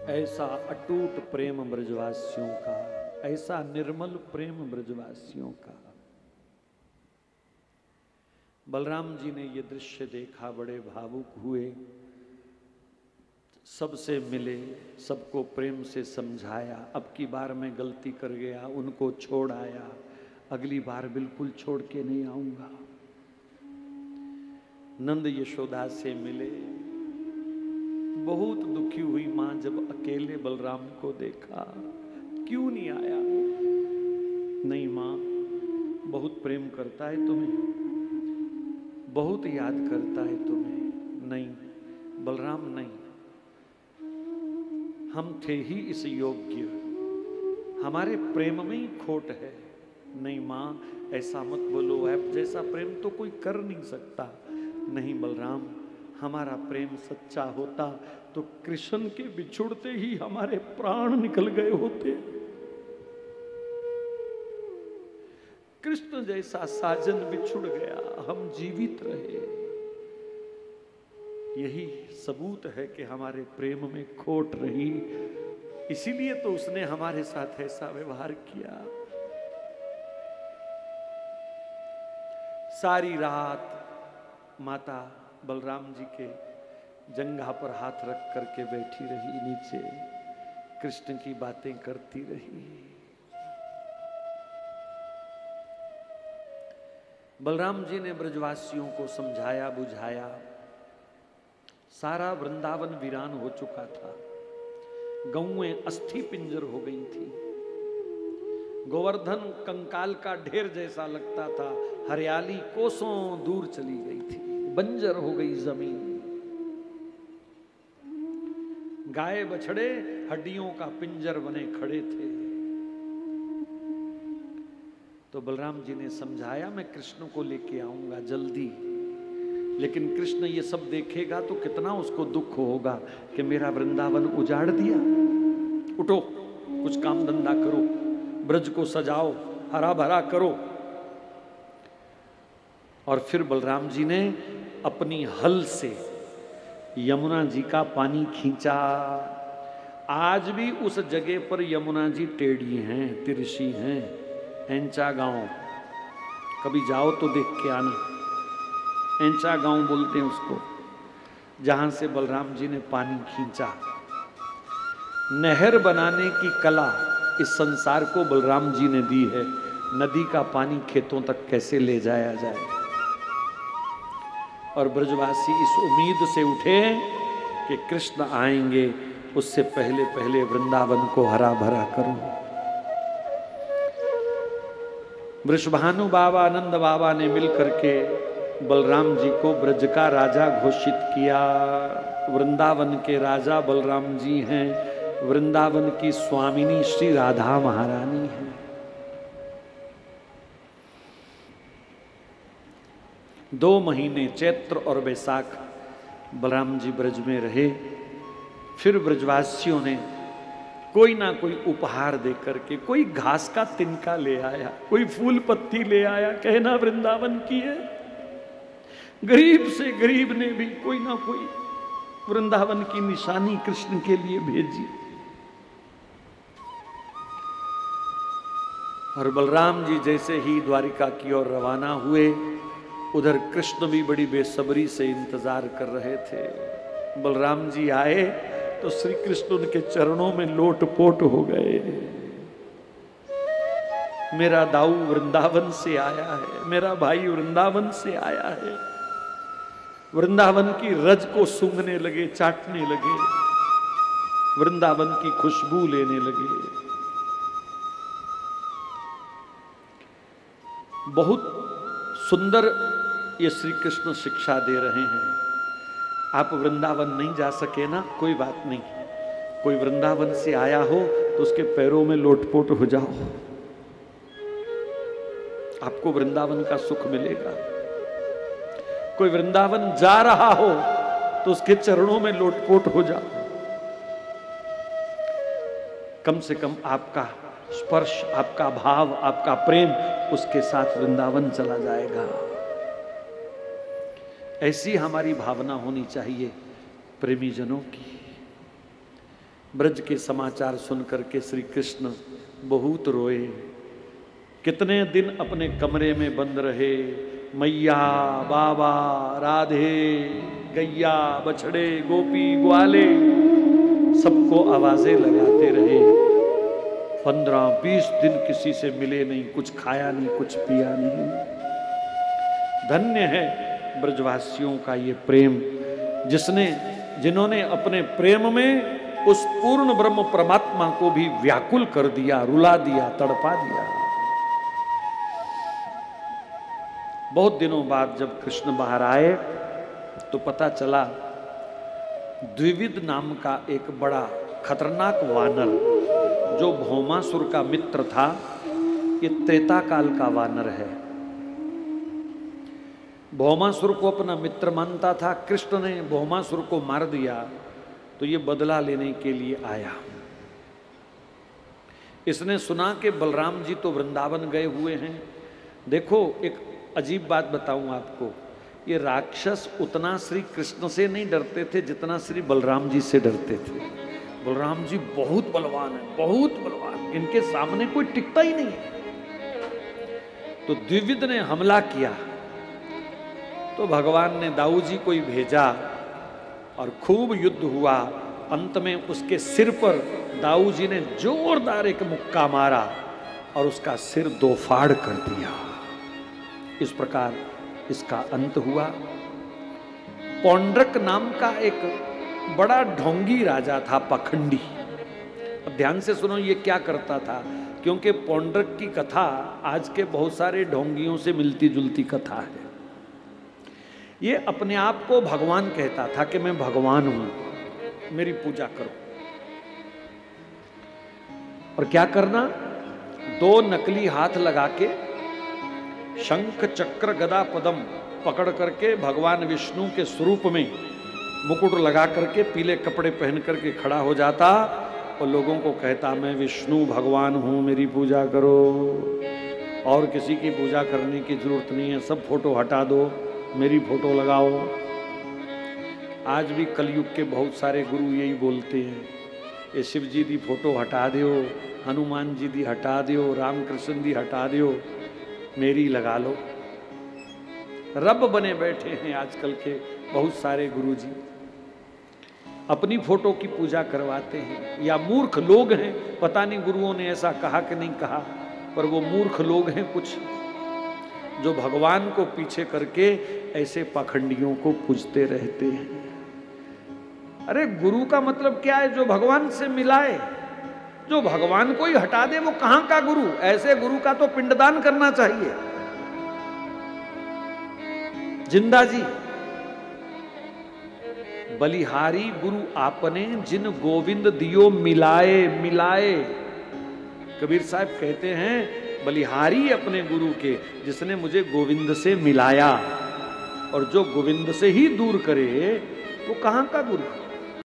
ऐसा अटूट प्रेम ब्रजवासियों का, ऐसा निर्मल प्रेम ब्रजवासियों का। बलराम जी ने ये दृश्य देखा, बड़े भावुक हुए, सबसे मिले, सबको प्रेम से समझाया। अब की बार मैं गलती कर गया, उनको छोड़ आया, अगली बार बिल्कुल छोड़ के नहीं आऊंगा। नंद यशोदा से मिले, बहुत दुखी हुई मां जब अकेले बलराम को देखा। क्यों नहीं आया? नहीं मां, बहुत प्रेम करता है तुम्हें, बहुत याद करता है तुम्हें। नहीं बलराम नहीं, हम थे ही इस योग्य, हमारे प्रेम में ही खोट है। नहीं मां, ऐसा मत बोलो, आप जैसा प्रेम तो कोई कर नहीं सकता। नहीं बलराम, हमारा प्रेम सच्चा होता तो कृष्ण के बिछुड़ते ही हमारे प्राण निकल गए होते। कृष्ण जैसा साजन बिछुड़ गया, हम जीवित रहे। यही सबूत है कि हमारे प्रेम में खोट रही, इसीलिए तो उसने हमारे साथ ऐसा व्यवहार किया। सारी रात माता बलराम जी के जंघा पर हाथ रख करके बैठी रही, नीचे कृष्ण की बातें करती रही। बलराम जी ने ब्रजवासियों को समझाया बुझाया। सारा वृंदावन वीरान हो चुका था, गौएं अस्थि पिंजर हो गई थी, गोवर्धन कंकाल का ढेर जैसा लगता था, हरियाली कोसों दूर चली गई थी, बंजर हो गई जमीन। गाय बछड़े हड्डियों का पिंजर बने खड़े थे। तो बलराम जी ने समझाया, मैं कृष्ण को लेके आऊंगा जल्दी, लेकिन कृष्ण ये सब देखेगा तो कितना उसको दुख होगा कि मेरा वृंदावन उजाड़ दिया। उठो, कुछ काम धंधा करो, ब्रज को सजाओ, हरा भरा करो। और फिर बलराम जी ने अपनी हल से यमुना जी का पानी खींचा। आज भी उस जगह पर यमुना जी टेढ़ी हैं, तिरछी हैं। एंचा गांव, कभी जाओ तो देख के आना। एंचा गांव बोलते हैं उसको, जहां से बलराम जी ने पानी खींचा। नहर बनाने की कला इस संसार को बलराम जी ने दी है। नदी का पानी खेतों तक कैसे ले जाया जाए। और ब्रजवासी इस उम्मीद से उठे कि कृष्ण आएंगे, उससे पहले पहले वृंदावन को हरा भरा करो। वृषभानु बाबा, आनंद बाबा ने मिलकर के बलराम जी को ब्रज का राजा घोषित किया। वृंदावन के राजा बलराम जी हैं, वृंदावन की स्वामिनी श्री राधा महारानी है। 2 महीने चैत्र और वैशाख बलराम जी ब्रज में रहे। फिर ब्रजवासियों ने कोई ना कोई उपहार दे करके, कोई घास का तिनका ले आया, कोई फूल पत्ती ले आया, कहना वृंदावन की है। गरीब से गरीब ने भी कोई ना कोई वृंदावन की निशानी कृष्ण के लिए भेजी। और बलराम जी जैसे ही द्वारिका की ओर रवाना हुए, उधर कृष्ण भी बड़ी बेसब्री से इंतजार कर रहे थे। बलराम जी आए तो श्री कृष्ण उनके चरणों में लोटपोट हो गए। मेरा दाऊ वृंदावन से आया है, मेरा भाई वृंदावन से आया है। वृंदावन की रज को सूंघने लगे, चाटने लगे, वृंदावन की खुशबू लेने लगे। बहुत सुंदर ये श्री कृष्ण शिक्षा दे रहे हैं। आप वृंदावन नहीं जा सके ना, कोई बात नहीं, कोई वृंदावन से आया हो तो उसके पैरों में लोटपोट हो जाओ, आपको वृंदावन का सुख मिलेगा। कोई वृंदावन जा रहा हो तो उसके चरणों में लोटपोट हो जाओ, कम से कम आपका स्पर्श, आपका भाव, आपका प्रेम उसके साथ वृंदावन चला जाएगा। ऐसी हमारी भावना होनी चाहिए प्रेमी जनों की। ब्रज के समाचार सुन करके श्री कृष्ण बहुत रोए। कितने दिन अपने कमरे में बंद रहे, मैया, बाबा, राधे, गैया, बछड़े, गोपी, ग्वाले सबको आवाजें लगाते रहे। 15-20 दिन किसी से मिले नहीं, कुछ खाया नहीं, कुछ पिया नहीं। धन्य है ब्रजवासियों का ये प्रेम, जिन्होंने अपने प्रेम में उस पूर्ण ब्रह्म परमात्मा को भी व्याकुल कर दिया, रुला दिया, तड़पा दिया। बहुत दिनों बाद जब कृष्ण बाहर आए तो पता चला द्विविद नाम का एक बड़ा खतरनाक वानर, जो भौमासुर का मित्र था, ये त्रेता काल का वानर है। भौमासुर को अपना मित्र मानता था। कृष्ण ने भौमासुर को मार दिया तो ये बदला लेने के लिए आया। इसने सुना कि बलराम जी तो वृंदावन गए हुए हैं। देखो एक अजीब बात बताऊं आपको, ये राक्षस उतना श्री कृष्ण से नहीं डरते थे जितना श्री बलराम जी से डरते थे। बलराम जी बहुत बलवान है, बहुत बलवान, इनके सामने कोई टिकता ही नहीं है। तो द्विविद ने हमला किया तो भगवान ने दाऊ जी को ही भेजा और खूब युद्ध हुआ। अंत में उसके सिर पर दाऊ जी ने जोरदार एक मुक्का मारा और उसका सिर दो फाड़ कर दिया। इस प्रकार इसका अंत हुआ। पौंड्रक नाम का एक बड़ा ढोंगी राजा था, पखंडी। अब ध्यान से सुनो ये क्या करता था, क्योंकि पौंड्रक की कथा आज के बहुत सारे ढोंगियों से मिलती जुलती कथा है। ये अपने आप को भगवान कहता था कि मैं भगवान हूं, मेरी पूजा करो। और क्या करना, 2 नकली हाथ लगा के शंख चक्र गदा पद्म पकड़ करके भगवान विष्णु के स्वरूप में मुकुट लगा करके पीले कपड़े पहन करके खड़ा हो जाता और लोगों को कहता मैं विष्णु भगवान हूं, मेरी पूजा करो। और किसी की पूजा करने की जरूरत नहीं है, सब फोटो हटा दो, मेरी फोटो लगाओ। आज भी कलयुग के बहुत सारे गुरु यही बोलते हैं, ये शिव जी दी फोटो हटा दियो, हनुमान जी दी हटा दियो, रामकृष्ण दी हटा दियो, मेरी लगा लो। रब बने बैठे हैं आजकल के बहुत सारे गुरुजी, अपनी फोटो की पूजा करवाते हैं। या मूर्ख लोग हैं, पता नहीं गुरुओं ने ऐसा कहा कि नहीं कहा, पर वो मूर्ख लोग हैं कुछ, जो भगवान को पीछे करके ऐसे पाखंडियों को पूजते रहते हैं। अरे गुरु का मतलब क्या है, जो भगवान से मिलाए। जो भगवान को ही हटा दे वो कहां का गुरु। ऐसे गुरु का तो पिंडदान करना चाहिए। जिंदा जी, बलिहारी गुरु आपने जिन गोविंद दियो मिलाए मिलाए। कबीर साहब कहते हैं बलिहारी अपने गुरु के, जिसने मुझे गोविंद से मिलाया। और जो गोविंद से ही दूर करे वो कहां का गुरु।